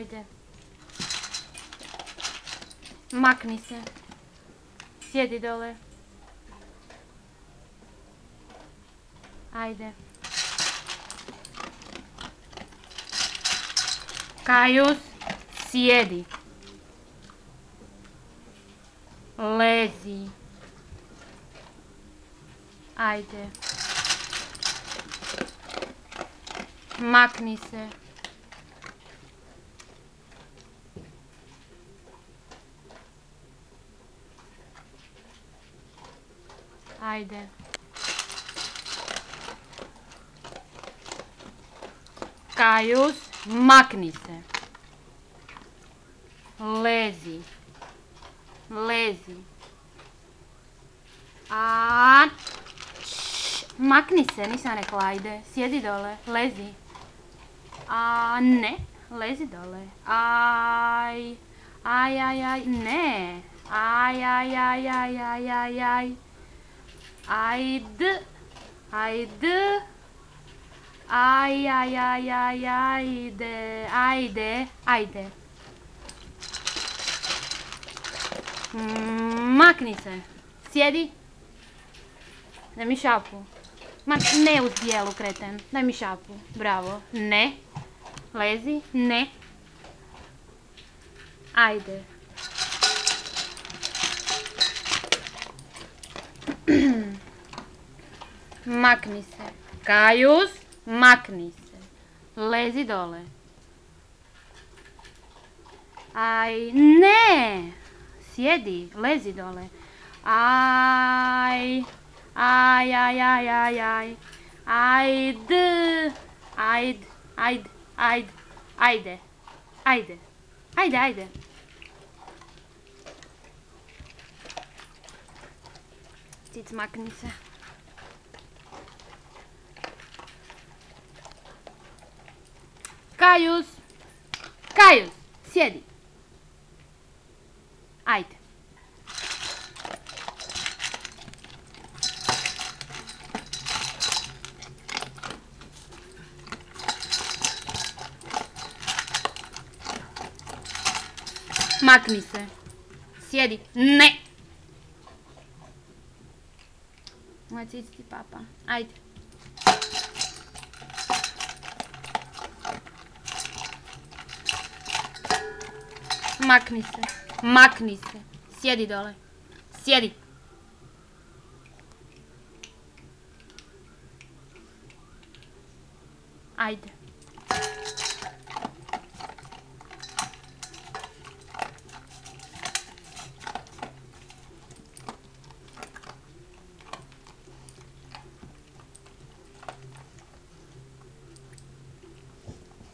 Ajde. Makni se. Sjedi dole. Ajde. Kajus, sjedi. Lezi. Ajde. Makni se. Ajde. Kajus, makni se. Lezi. Lezi. Makni se, nisam rekla ajde. Sjedi dole, lezi. Ne, lezi dole. Aj, ne. Aj. Ajde. Ajde. Makni se. Sjedi. Daj mi šapu. Ma ne uz bijelu, kreten. Daj mi šapu. Bravo. Ne. Lezi. Ne. Ajde. Makni se. Kajus, makni se. Lezi dole. Aj, ne. Sjedi, lezi dole. Aj. Ajde. Cic, makni se. Kajus, sjedi. Ajde. Makni se. Sjedi. Ne. Moj cic ti papa. Ajde. Makni se. Sjedi dole. Sjedi. Ajde.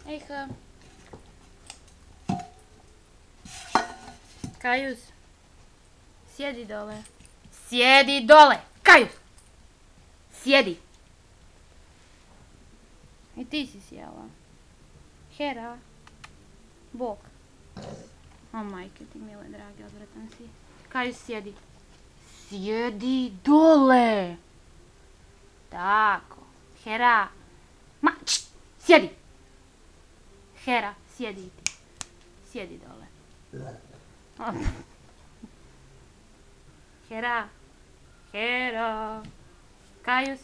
Ejha. Kajus. Sjedi dole. Sjedi dole. Kajus. Sjedi. I ti si sjela. Hera. Bok. O majke ti mile drage, odvratan si. Kajus, sjedi. Sjedi dole. Tako. Hera. Sjedi. Hera, sjedi ti. Sjedi dole. Hera. Kajus.